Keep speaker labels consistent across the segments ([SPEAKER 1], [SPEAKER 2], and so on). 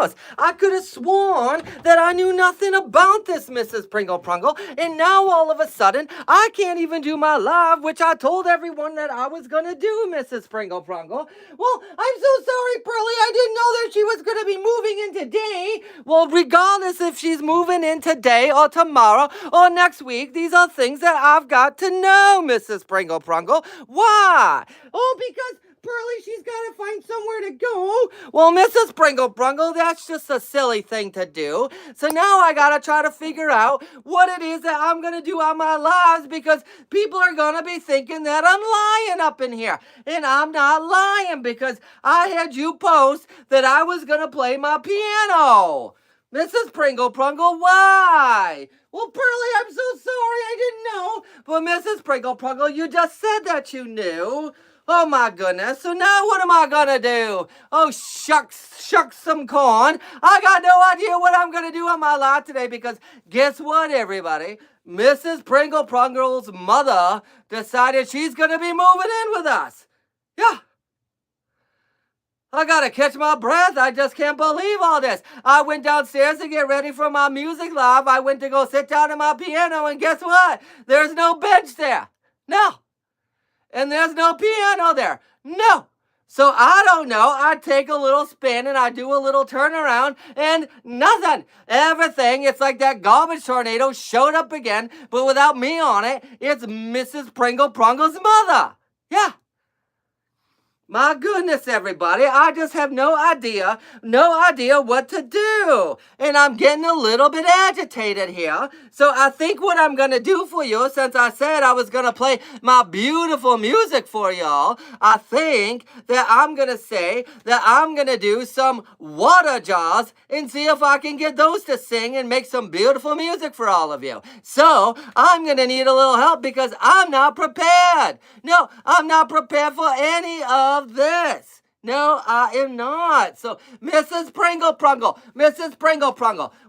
[SPEAKER 1] house. I could have sworn that I knew nothing about this Mrs. Pringle, and now all of a sudden, I can't even do my live, which I told everyone that I was going to do, Mrs. Pringle. Well, I'm so sorry, Pearly. I didn't know that she was going to be moving in today. Well, regardless if she's moving in today or tomorrow or next week, these are things that I've got to know, Mrs. Pringle. Why? Oh, because Pearly, she's got to find somewhere to go. Well, Mrs. Pringle, that's just a silly thing to do. So now I got to try to figure out what it is that I'm going to do on my lives, because people are going to be thinking that I'm lying up in here. And I'm not lying, because I had you post that I was going to play my piano. Mrs. Pringle, why? Well, Pearly, I'm so sorry, I didn't know. But Mrs. Pringle, you just said that you knew. Oh my goodness, so now what am I gonna do? Oh shucks some corn. I got no idea what I'm gonna do on my live today, because guess what, everybody? Mrs. Pringle's mother decided she's gonna be moving in with us. Yeah. I gotta catch my breath. I just can't believe all this. I went downstairs to get ready for my music live. I went to go sit down at my piano, and guess what? There's no bench there. No. And there's no piano there. No. So I don't know. I take a little spin and I do a little turnaround and nothing. Everything, it's like that garbage tornado showed up again, but without me on it. It's Mrs. Pringle's mother. Yeah. My goodness, everybody, I just have no idea what to do. And I'm getting a little bit agitated here. So I think what I'm going to do for you, since I said I was going to play my beautiful music for y'all, I think that I'm going to say that I'm going to do some water jars and see if I can get those to sing and make some beautiful music for all of you. So I'm going to need a little help, because I'm not prepared. No, I'm not prepared for any of this. No, I am not. So, Mrs. Pringle.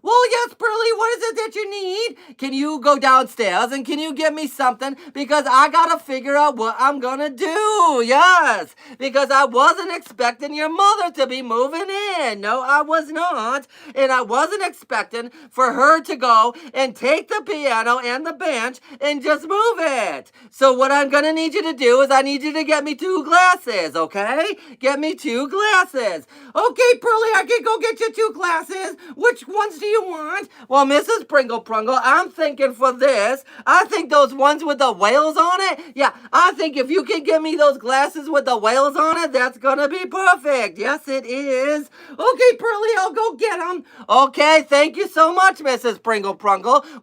[SPEAKER 1] Well, yes, Pearly, what is it that you need? Can you go downstairs and can you get me something? Because I gotta figure out what I'm gonna do. Yes, because I wasn't expecting your mother to be moving in. No, I was not. And I wasn't expecting for her to go and take the piano and the bench and just move it. So what I'm gonna need you to do is I need you to get me 2 glasses, okay? Get me 2 glasses. Okay, Pearly, I can go get you 2 glasses. Which ones do you want? Well, Mrs. Pringle, I'm thinking for this, I think those ones with the whales on it, yeah, I think if you can give me those glasses with the whales on it, that's gonna be perfect. Yes, it is. Okay, Pearly, I'll go get them. Okay, thank you so much, Mrs. Pringle.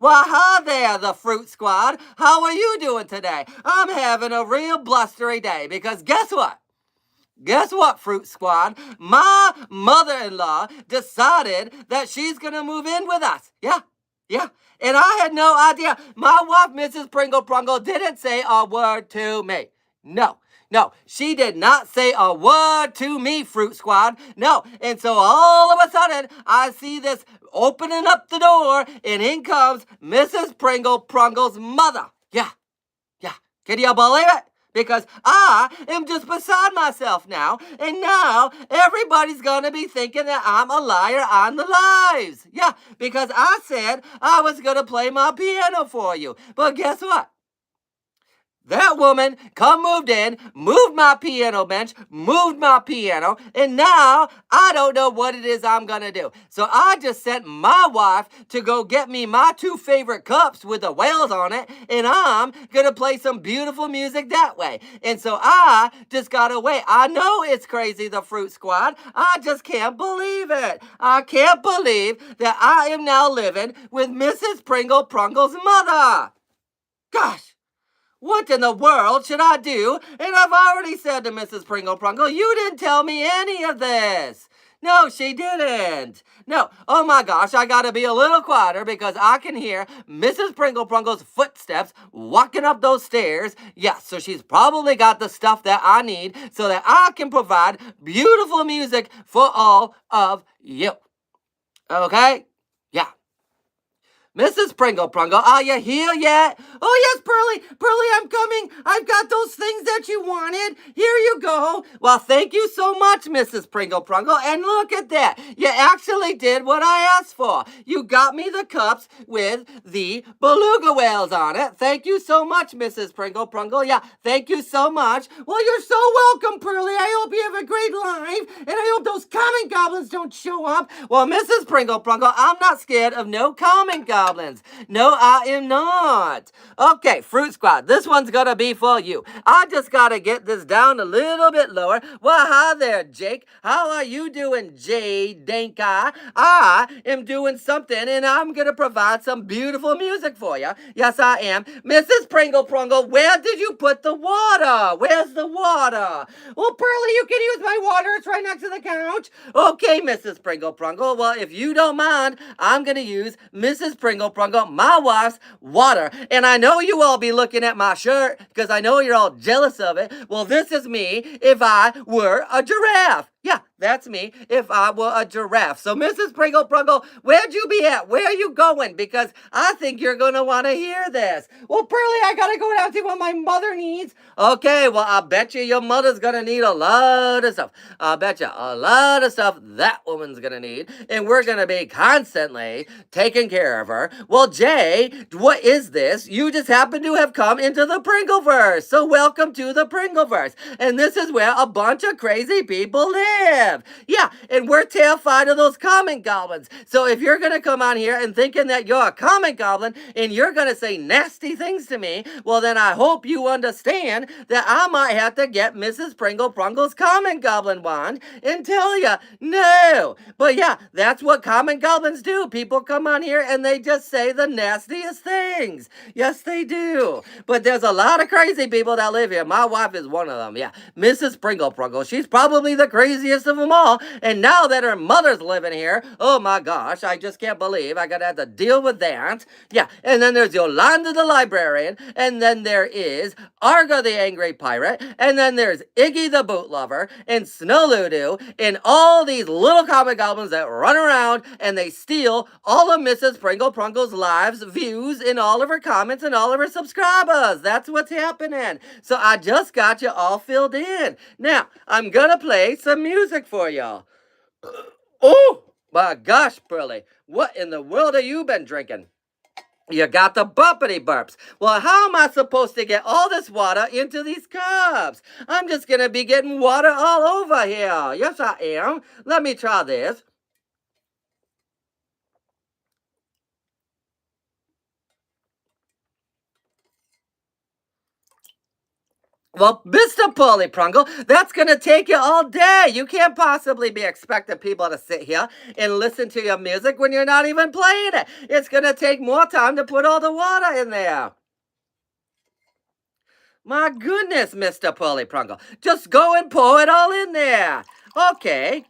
[SPEAKER 1] Well, hi there, the Fruit Squad. How are you doing today? I'm having a real blustery day, because guess what? Guess what, Fruit Squad? My mother-in-law decided that she's going to move in with us. Yeah. And I had no idea. My wife, Mrs. Pringle, didn't say a word to me. No, she did not say a word to me, Fruit Squad. No, and so all of a sudden, I see this opening up the door, and in comes Mrs. Pringle's mother. Yeah. Can you believe it? Because I am just beside myself now. And now everybody's going to be thinking that I'm a liar on the lives. Yeah, because I said I was going to play my piano for you. But guess what? That woman moved in, moved my piano bench, moved my piano, and now I don't know what it is I'm going to do. So I just sent my wife to go get me my 2 favorite cups with the whales on it, and I'm going to play some beautiful music that way. And so I just got to wait. I know it's crazy, the Fruit Squad. I just can't believe it. I can't believe that I am now living with Mrs. Pringle's mother. Gosh. What in the world should I do? And I've already said to Mrs. Pringle, you didn't tell me any of this. No, she didn't. No, oh my gosh, I gotta be a little quieter, because I can hear Mrs. Pringle's footsteps walking up those stairs. Yes, so she's probably got the stuff that I need so that I can provide beautiful music for all of you. Okay? Yeah. Mrs. Pringle, are you here yet? Oh, yes, Pearly, I'm coming. I've got those things that you wanted. Here you go. Well, thank you so much, Mrs. Pringle, and look at that. You actually did what I asked for. You got me the cups with the beluga whales on it. Thank you so much, Mrs. Pringle. Yeah, thank you so much. Well, you're so welcome, Pearly. I hope you have a great life, and I hope those common goblins don't show up. Well, Mrs. Pringle, I'm not scared of no common goblins. No, I am not. Okay, Fruit Squad, this one's gonna be for you. I just gotta get this down a little bit lower. Well, hi there, Jake. How are you doing, Jay Dankai? I am doing something, and I'm gonna provide some beautiful music for you. Yes, I am. Mrs. Pringle, where did you put the water? Where's the water? Well, Pearly, you can use my water. It's right next to the couch. Okay, Mrs. Pringle. Well, if you don't mind, I'm gonna use Mrs. Pringle, my wife's water. And I know you all be looking at my shirt because I know you're all jealous of it. Well, this is me if I were a giraffe. Yeah, that's me if I were a giraffe. So, Mrs. Pringle, where'd you be at? Where are you going? Because I think you're going to want to hear this. Well, Pearly, I got to go down and see what my mother needs. Okay, well, I bet you your mother's going to need a lot of stuff. I bet you a lot of stuff that woman's going to need. And we're going to be constantly taking care of her. Well, Jay, what is this? You just happen to have come into the Pringleverse. So, welcome to the Pringleverse. And this is where a bunch of crazy people live. Yeah, and we're terrified of those common goblins. So if you're going to come on here and thinking that you're a common goblin and you're going to say nasty things to me, well, then I hope you understand that I might have to get Mrs. Prungle's common goblin wand and tell you, no. But yeah, that's what common goblins do. People come on here and they just say the nastiest things. Yes, they do. But there's a lot of crazy people that live here. My wife is one of them. Yeah, Mrs. Pringle. She's probably the craziest of them all. And now that her mother's living here, oh my gosh, I just can't believe I gotta have to deal with that. Yeah, and then there's Yolanda the librarian, and then there is Arga the angry pirate, and then there's Iggy the boot lover, and Snowludu, and all these little comic goblins that run around and they steal all of Mrs. Prungle's lives, views, and all of her comments and all of her subscribers. That's what's happening. So I just got you all filled in. Now, I'm gonna play some music for y'all. Oh, my gosh, Pearly, what in the world have you been drinking? You got the bumpity burps. Well, how am I supposed to get all this water into these cups? I'm just gonna be getting water all over here. Yes, I am. Let me try this. Well, Mr. Pearly Prungle, that's going to take you all day. You can't possibly be expecting people to sit here and listen to your music when you're not even playing it. It's going to take more time to put all the water in there. My goodness, Mr. Pearly Prungle. Just go and pour it all in there. Okay.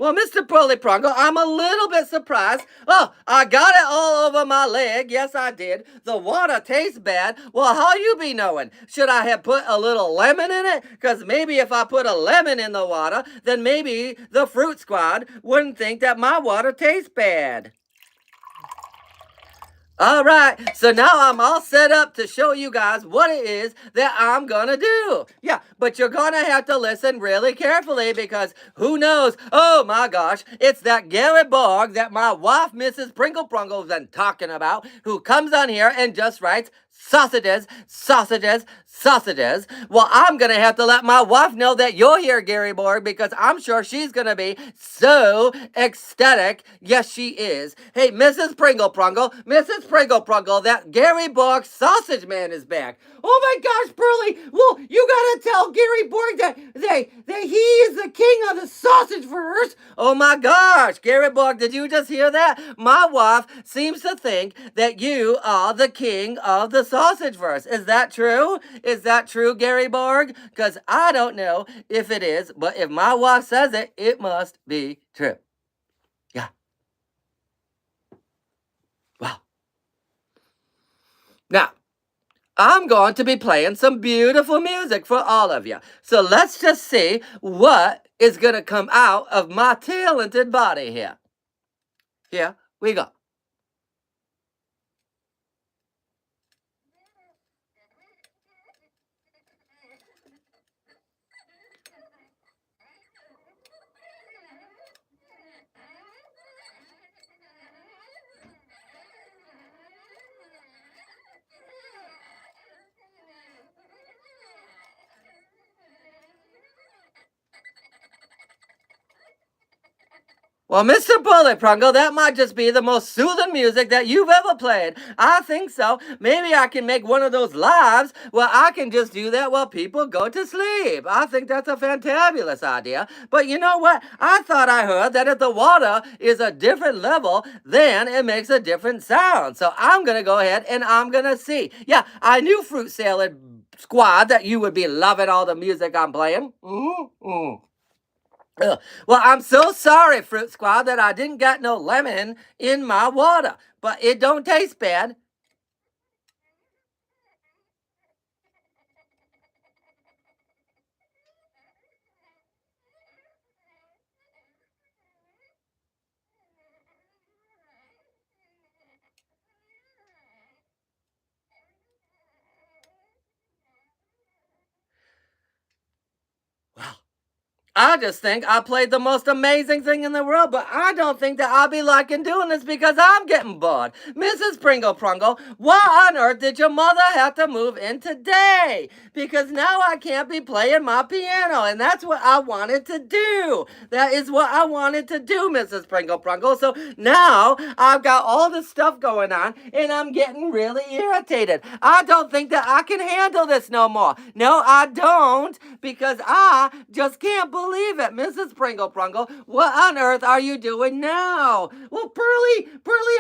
[SPEAKER 1] Well, Mr. Pearly Prungle, I'm a little bit surprised. Oh, I got it all over my leg. Yes, I did. The water tastes bad. Well, how you be knowing? Should I have put a little lemon in it? Because maybe if I put a lemon in the water, then maybe the Fruit Squad wouldn't think that my water tastes bad. All right, so now I'm all set up to show you guys what it is that I'm gonna do. Yeah, but you're gonna have to listen really carefully because who knows? Oh my gosh, it's that Gary Borg that my wife, Mrs. Pringle's been talking about, who comes on here and just writes sausages, sausages, sausages. Well, I'm gonna have to let my wife know that you're here, Gary Borg, because I'm sure she's gonna be so ecstatic. Yes, she is. Hey, Mrs. Pringle, Mrs. Pringle, that Gary Borg sausage man is back. Oh my gosh, Pearly! Well, you gotta tell Gary Borg that he is the king of the sausage verse. Oh my gosh, Gary Borg, did you just hear that? My wife seems to think that you are the king of the sausage verse. Is that true? Is that true, Gary Borg? Because I don't know if it is, but if my wife says it, it must be true. Yeah. Wow. Now, I'm going to be playing some beautiful music for all of you. So let's just see what is going to come out of my talented body here. Here we go. Well, Mr. Pearly Prungle, that might just be the most soothing music that you've ever played. I think so. Maybe I can make one of those lives where I can just do that while people go to sleep. I think that's a fantabulous idea. But you know what? I thought I heard that if the water is a different level, then it makes a different sound. So I'm going to go ahead and I'm going to see. Yeah, I knew Fruit Salad Squad that you would be loving all the music I'm playing. Mm-hmm. Ugh. Well, I'm so sorry, Fruit Squad, that I didn't get no lemon in my water, but it don't taste bad. Well, I just think I played the most amazing thing in the world, but I don't think that I'll be liking doing this because I'm getting bored. Mrs. Pringle Prungle, why on earth did your mother have to move in today? Because now I can't be playing my piano, and that's what I wanted to do. That is what I wanted to do, Mrs. Pringle Prungle. So now I've got all this stuff going on, and I'm getting really irritated. I don't think that I can handle this no more. No, I don't, because I just can't believe it. Mrs. Pringle Prungle, what on earth are you doing now? Well, Pearly,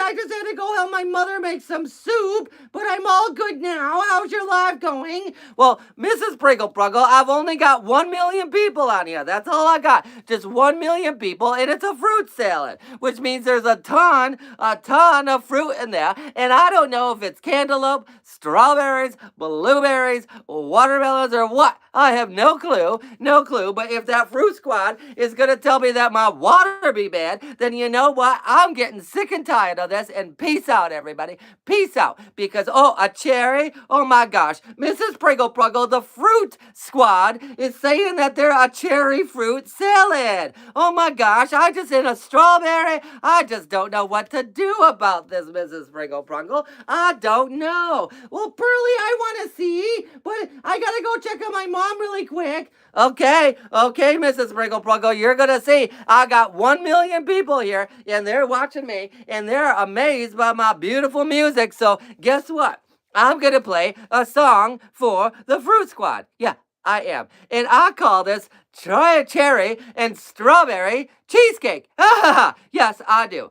[SPEAKER 1] I just had to go help my mother make some soup, but I'm all good now. How's your life going? Well, Mrs. Pringle Prungle, I've only got 1 million people on here. That's all I got. Just 1 million people, and it's a fruit salad, which means there's a ton of fruit in there, and I don't know if it's cantaloupe, strawberries, blueberries, watermelons, or what. I have no clue, but if that fruit squad is gonna tell me that my water be bad, then you know what? I'm getting sick and tired of this, and peace out, everybody. Peace out, because, oh, a cherry? Oh my gosh, Mrs. Pringle Prungle, the fruit squad is saying that they're a cherry fruit salad. Oh my gosh, I just ate a strawberry. I just don't know what to do about this, Mrs. Pringle Prungle. I don't know. Well, Pearly, I want to see, but I gotta go check on my mom really quick. Okay, Mrs. Pringle Prungle, you're gonna see. I got 1 million people here, and they're watching me, and they're amazed by my beautiful music. So guess what? I'm gonna play a song for the Fruit Squad. Yeah, I am. And I call this cherry and strawberry cheesecake. Yes, I do.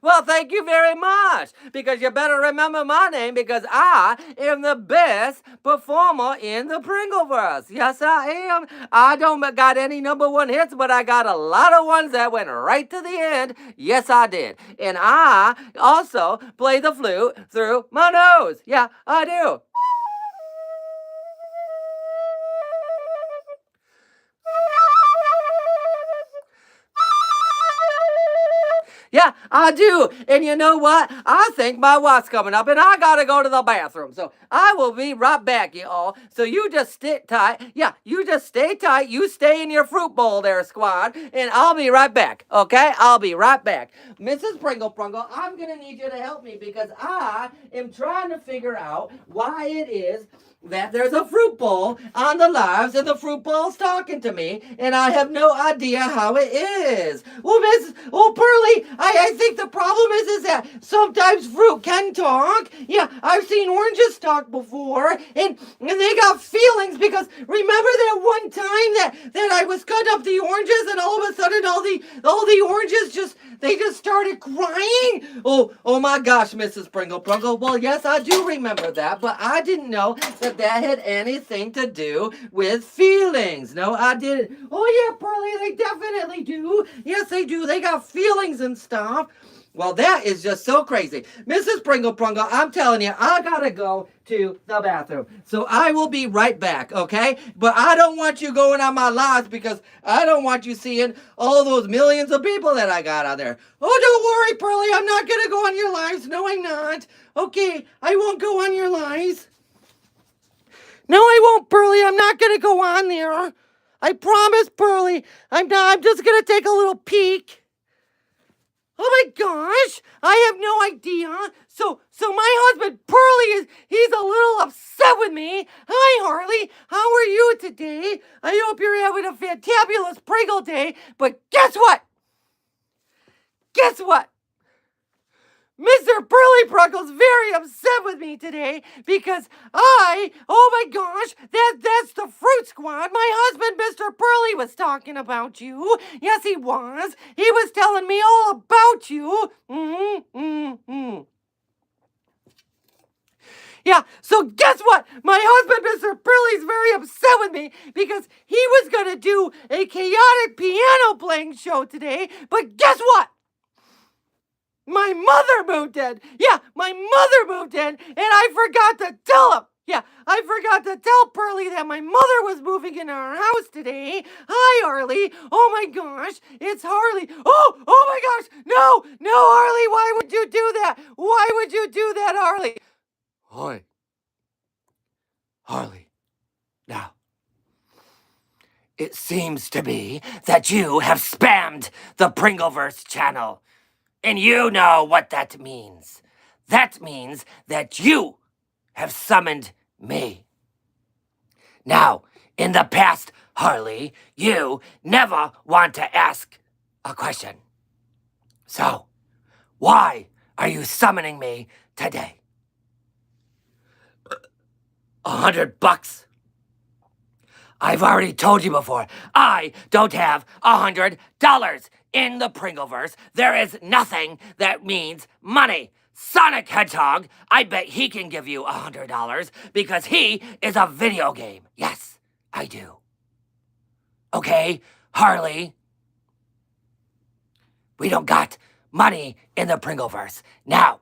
[SPEAKER 1] Well, thank you very much, because you better remember my name, because I am the best performer in the Pringleverse. Yes, I am. I don't got any #1 hits, but I got a lot of ones that went right to the end. Yes, I did. And I also play the flute through my nose. Yeah, I do. Yeah, I do. And you know what? I think my wife's coming up and I gotta go to the bathroom. So I will be right back, you all. So you just sit tight. Yeah, you just stay tight. You stay in your fruit bowl there, squad. And I'll be right back. Okay? I'll be right back. Mrs. Pringle Prungle, I'm gonna need you to help me, because I am trying to figure out why it is that there's a fruit bowl on the lives and the fruit bowl's talking to me and I have no idea how it is. Well, Pearly, I think the problem is that sometimes fruit can talk. Yeah, I've seen oranges talk before and they got feelings because remember that one time that I was cutting up the oranges and all of a sudden all the oranges just started crying? Oh my gosh, Mrs. Pringle. Well, yes, I do remember that, but I didn't know that had anything to do with feelings. No, I didn't. Oh yeah, Pearly, they definitely do. Yes, they do. They got feelings and stuff. Well, that is just so crazy. Mrs. Pringle, I'm telling you, I gotta go to the bathroom. So I will be right back, okay? But I don't want you going on my lives because I don't want you seeing all those millions of people that I got out there. Oh, don't worry, Pearly. I'm not gonna go on your lives. No, I'm not. Okay, I won't go on your lives. No, I won't, Pearly. I'm not gonna go on there. I promise, Pearly. I'm not. I'm just gonna take a little peek. Oh my gosh, I have no idea. So my husband, Pearly, he's a little upset with me. Hi, Harley. How are you today? I hope you're having a fantabulous Pringle day. But guess what? Guess what? Mr. Pearly Prungle's very upset with me today because oh my gosh, that's the fruit squad. My husband, Mr. Pearly, was talking about you. Yes, he was. He was telling me all about you. Yeah, so guess what? My husband, Mr. Pearly's very upset with me because he was going to do a chaotic piano playing show today. But guess what? My mother moved in. Yeah, my mother moved in, and I forgot to tell him. Yeah, I forgot to tell Pearly that my mother was moving in our house today. Hi, Harley. Oh my gosh, it's Harley. Oh my gosh. No, Harley, why would you do that? Why would you do that, Harley? Hi, Harley. Now, it seems to me that you have spammed the Pringleverse channel. And you know what that means. That means that you have summoned me. Now, in the past, Harley, you never want to ask a question. So, why are you summoning me today? $100? I've already told you before, I don't have $100 in the Pringleverse. There is nothing that means money. Sonic Hedgehog, I bet he can give you $100 because he is a video game. Yes, I do. Okay, Harley, we don't got money in the Pringleverse. Now,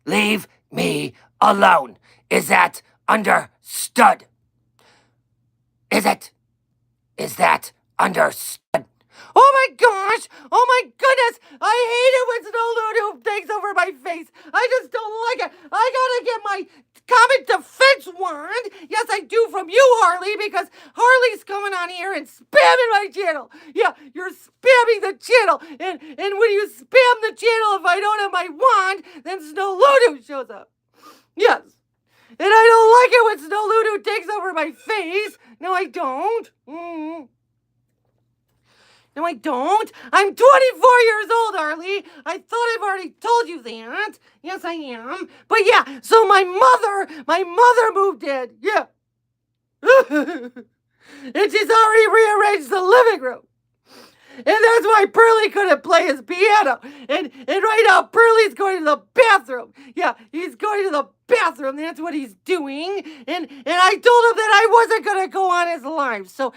[SPEAKER 1] leave me alone. Is that understood? Is that understood? Oh my gosh! Oh my goodness! I hate it when Snow Lulu takes over my face. I just don't like it. I gotta get my common defense wand. Yes, I do, from you, Harley, because Harley's coming on here and spamming my channel. Yeah, you're spamming the channel. And when you spam the channel, if I don't have my wand, then Snow Lulu shows up. Yes. And I don't like it when Snow Lulu takes over my face. No, I don't. No, I don't. I'm 24 years old, Harley. I thought I've already told you that. Yes, I am. But yeah, so my mother moved in. Yeah. And she's already rearranged the living room. And that's why Pearly couldn't play his piano. And right now, Pearly's going to the bathroom. Yeah, he's going to the bathroom. That's what he's doing. And I told him that I wasn't going to go on his live. So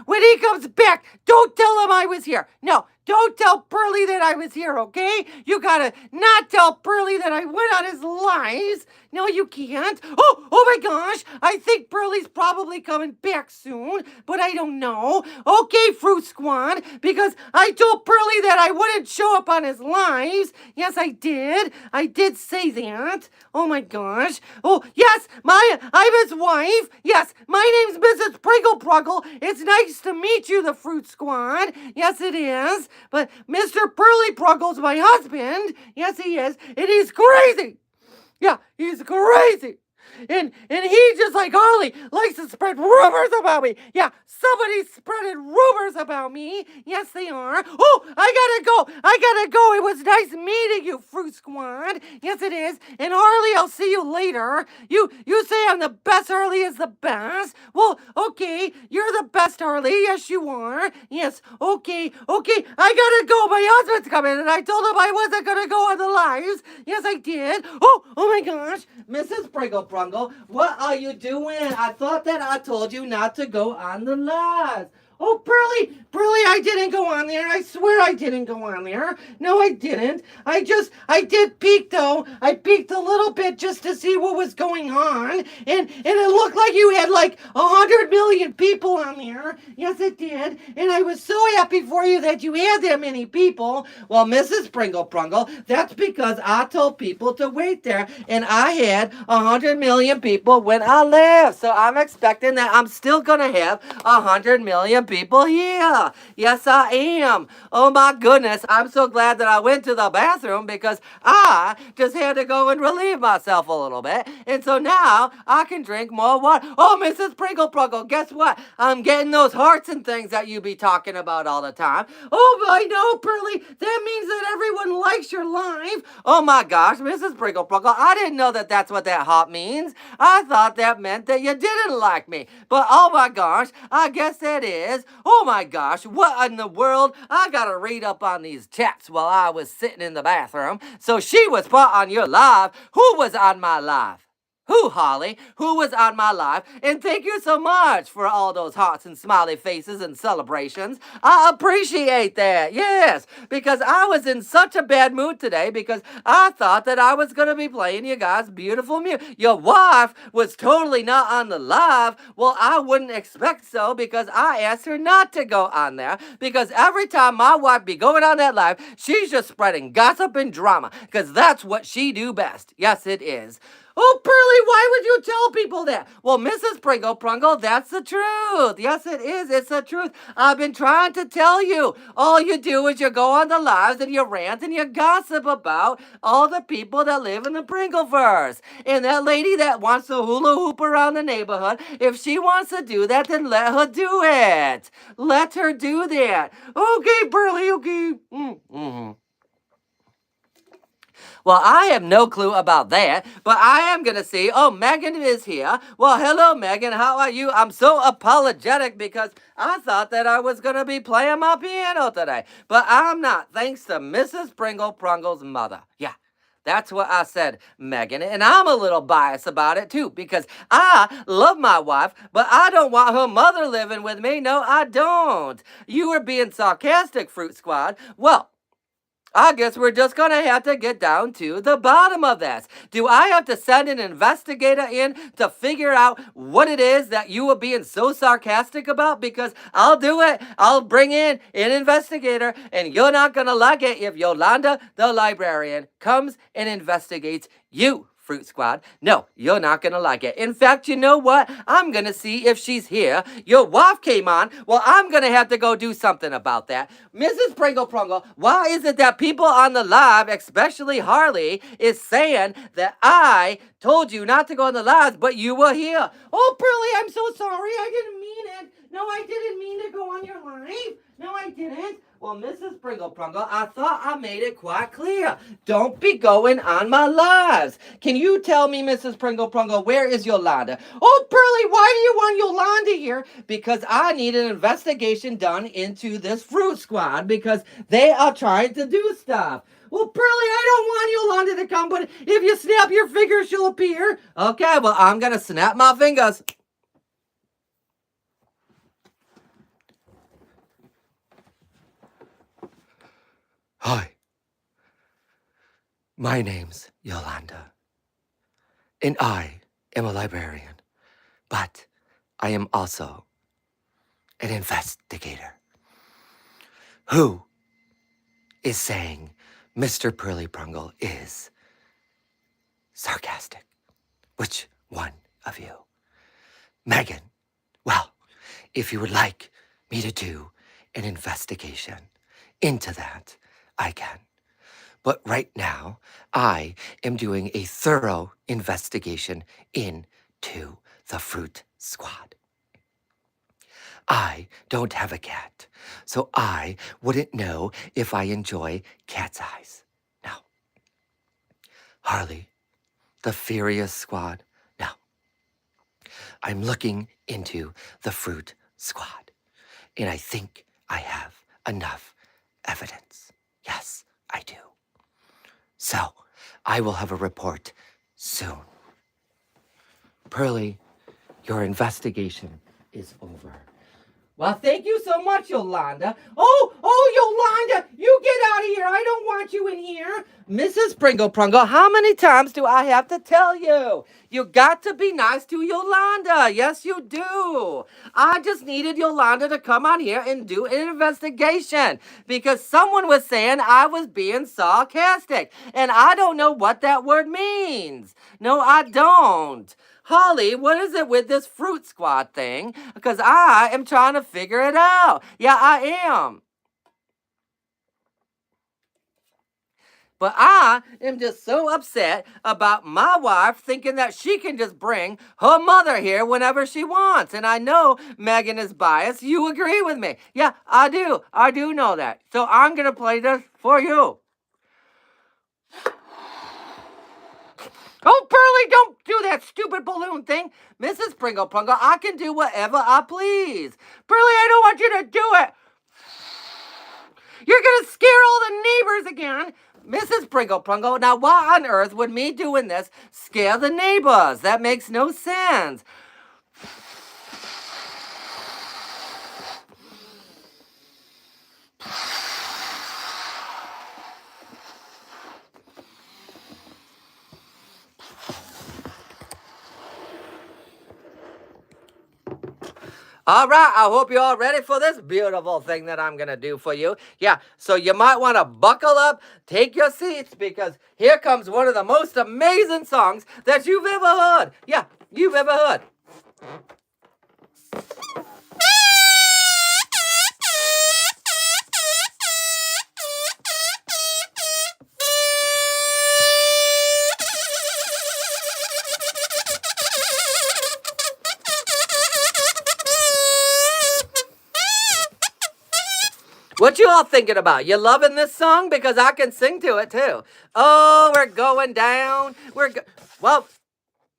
[SPEAKER 1] when he comes back, don't tell him I was here. No, don't tell Pearly that I was here, okay? You gotta not tell Pearly that I went on his lives. No, you can't. Oh my gosh. I think Pearly's probably coming back soon, but I don't know. Okay, Fruit Squad, because I told Pearly that I wouldn't show up on his lives. Yes, I did. I did say that. Oh my gosh. Oh, yes, I'm his wife. Yes, my name's Mrs. Pringle. It's nice to meet you, the Fruit Squad. Yes, it is. But Mr. Pearly Prungle's my husband. Yes, he is. And he's crazy. Yeah, he's crazy. And he, just like Harley, likes to spread rumors about me. Yeah, somebody's spreading rumors about me. Yes, they are. Oh, I gotta go. I gotta go. It was nice meeting you, Fruit Squad. Yes, it is. And Harley, I'll see you later. You say I'm the best. Harley is the best. Well, okay, you're the best, Harley. Yes, you are. Yes, okay. I gotta go. My husband's coming, and I told him I wasn't gonna go on the lives. Yes, I did. Oh my gosh, Mrs. Pringle Prungle, what are you doing? I thought that I told you not to go on the lives. Oh, Pearly, I didn't go on there. I swear I didn't go on there. No, I didn't. I did peek though. I peeked a little bit just to see what was going on. And it looked like you had like 100 million people on there. Yes, it did. And I was so happy for you that you had that many people. Well, Mrs. Pringle Prungle, that's because I told people to wait there. And I had 100 million people when I left. So I'm expecting that I'm still going to have 100 million people here. Yes, I am. Oh my goodness. I'm so glad that I went to the bathroom because I just had to go and relieve myself a little bit. And so now I can drink more water. Oh, Mrs. Pringle Prungle, guess what? I'm getting those hearts and things that you be talking about all the time. Oh, I know, Pearly. That means that everyone likes your live. Oh my gosh, Mrs. Pringle Prungle, I didn't know that that's what that heart means. I thought that meant that you didn't like me. But oh my gosh, I guess that is. Oh my gosh, what in the world? I gotta read up on these chats while I was sitting in the bathroom. So she was put on your live. Who was on my live? Who, Holly? Who was on my live? And thank you so much for all those hearts and smiley faces and celebrations. I appreciate that, yes, because I was in such a bad mood today because I thought that I was going to be playing you guys beautiful music. Your wife was totally not on the live. Well, I wouldn't expect so because I asked her not to go on there because every time my wife be going on that live, she's just spreading gossip and drama because that's what she do best. Yes, it is. Oh, Pearly, why would you tell people that? Well, Mrs. Pringle Prungle, that's the truth. Yes, it is. It's the truth. I've been trying to tell you. All you do is you go on the lives and you rant and you gossip about all the people that live in the Pringleverse. And that lady that wants to hula hoop around the neighborhood, if she wants to do that, then let her do it. Let her do that. Okay, Pearly, okay. Mm-hmm. Well, I have no clue about that, but I am going to see. Oh, Megan is here. Well, hello, Megan. How are you? I'm so apologetic because I thought that I was going to be playing my piano today, but I'm not, thanks to Mrs. Pringle Prungle's mother. Yeah. That's what I said, Megan. And I'm a little biased about it, too, because I love my wife, but I don't want her mother living with me. No, I don't. You were being sarcastic, Fruit Squad. Well, I guess we're just going to have to get down to the bottom of this. Do I have to send an investigator in to figure out what it is that you were being so sarcastic about? Because I'll do it. I'll bring in an investigator, and you're not going to like it if Yolanda, the librarian, comes and investigates you, Fruit Squad. No, you're not going to like it. In fact, you know what? I'm going to see if she's here. Your wife came on. Well, I'm going to have to go do something about that. Mrs. Pringle Prungle, why is it that people on the live, especially Harley, is saying that I told you not to go on the lives, but you were here? Oh, Pearly, I'm so sorry. I didn't mean it. No, I didn't mean to go on your live. No, I didn't. Well, Mrs. Pringle Prungle, I thought I made it quite clear. Don't be going on my lives. Can you tell me, Mrs. Pringle Prungle, where is Yolanda? Oh, Pearly, why do you want Yolanda here? Because I need an investigation done into this Fruit Squad because they are trying to do stuff. Well, Pearly, I don't want Yolanda to come, but if you snap your fingers, she'll appear. Okay, well, I'm going to snap my fingers. Hi, my name's Yolanda, and I am a librarian, but I am also an investigator. Who is saying Mr. Pearly Prungle is sarcastic? Which one of you? Megan, well, if you would like me to do an investigation into that, I can. But right now, I am doing a thorough investigation into the fruit squad. I don't have a cat, so I wouldn't know if I enjoy cat's eyes. No. Harley, the furious squad. No. I'm looking into the fruit squad, and I think I have enough evidence. Yes, I do. So, I will have a report soon. Pearly, your investigation is over. Well, thank you so much, Yolanda. Oh, Yolanda, you get out of here. I don't want you in here. Mrs. Pringle, how many times do I have to tell you? You got to be nice to Yolanda. Yes, you do. I just needed Yolanda to come on here and do an investigation because someone was saying I was being sarcastic, and I don't know what that word means. No, I don't. Holly, what is it with this fruit squad thing? Because I am trying to figure it out. Yeah, I am. But I am just so upset about my wife thinking that she can just bring her mother here whenever she wants. And I know Megan is biased. You agree with me. Yeah, I do. I do know that. So I'm going to play this for you. Oh, Pearly, don't do that stupid balloon thing. Mrs. Pringle, I can do whatever I please. Pearly, I don't want you to do it. You're going to scare all the neighbors again. Mrs. Pringle, now why on earth would me doing this scare the neighbors? That makes no sense. All right, I hope you're all ready for this beautiful thing that I'm going to do for you. Yeah, so you might want to buckle up, take your seats, because here comes one of the most amazing songs that you've ever heard. Yeah, you've ever heard. What you all thinking about? You loving this song? Because I can sing to it too. Oh, we're going down. Well,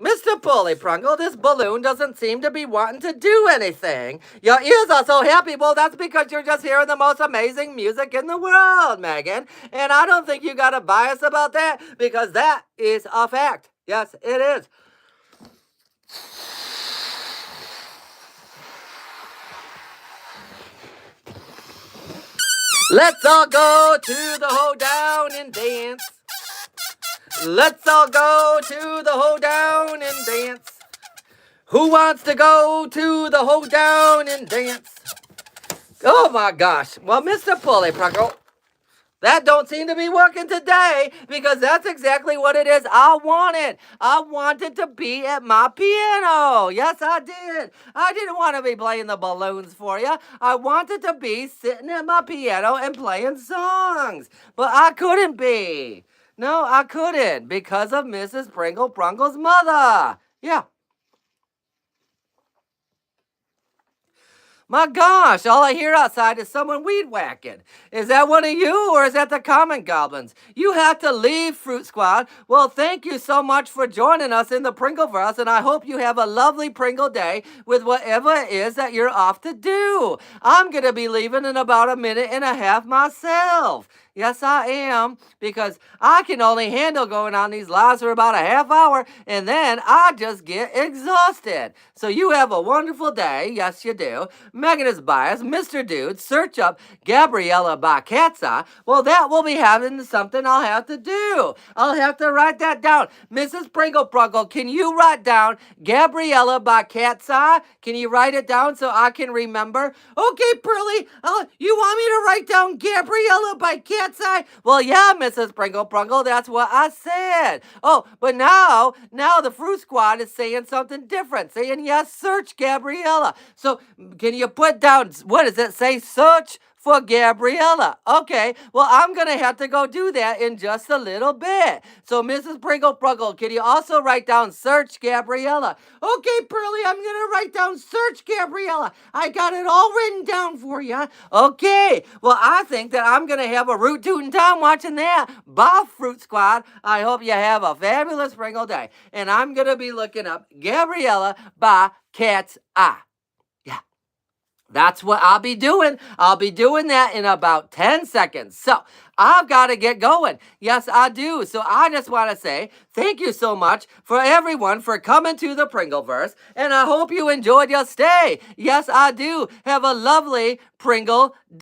[SPEAKER 1] Mr. Pearly Prungle, this balloon doesn't seem to be wanting to do anything. Your ears are so happy. Well, that's because you're just hearing the most amazing music in the world, Megan. And I don't think you got a bias about that because that is a fact. Yes, it is. Let's all go to the hoedown and dance. Let's all go to the hoedown and dance. Who wants to go to the hoedown and dance? Oh my gosh. Well, Mr. Pearly Prungle, that don't seem to be working today because that's exactly what it is I wanted. I wanted to be at my piano. Yes, I did. I didn't want to be playing the balloons for you. I wanted to be sitting at my piano and playing songs. But I couldn't be. No, I couldn't because of Mrs. Prungle's mother. Yeah. My gosh, all I hear outside is someone weed whacking. Is that one of you or is that the common goblins? You have to leave, Fruit Squad. Well, thank you so much for joining us in the Pringleverse, and I hope you have a lovely Pringle day with whatever it is that you're off to do. I'm going to be leaving in about a minute and a half myself. Yes, I am, because I can only handle going on these lives for about a half hour, and then I just get exhausted. So you have a wonderful day. Yes, you do. Megan is biased. Mr. Dude, search up Gabriella by Cat's Eye. Well, that will be having something I'll have to do. I'll have to write that down. Mrs. Pringle, can you write down Gabriella by Cat's Eye? Can you write it down so I can remember? Okay, Pearly, you want me to write down Gabriella by Cat's Eye? Well, yeah, Mrs. Pringle, that's what I said. Oh, but now the Fruit Squad is saying something different, saying, yes, search Gabriella. So, can you put down, what does it say? Search for Gabriella. Okay, well, I'm going to have to go do that in just a little bit. So, Mrs. Pringle, can you also write down search Gabriella? Okay, Pearly, I'm going to write down search Gabriella. I got it all written down for you. Okay, well, I think that I'm going to have a root tootin' time watching that. Bye, Fruit Squad. I hope you have a fabulous Pringle day. And I'm going to be looking up Gabriella by Cat's Eye. Yeah. That's what I'll be doing. I'll be doing that in about 10 seconds. So I've got to get going. Yes, I do. So I just want to say thank you so much for everyone for coming to the Pringleverse. And I hope you enjoyed your stay. Yes, I do. Have a lovely Pringle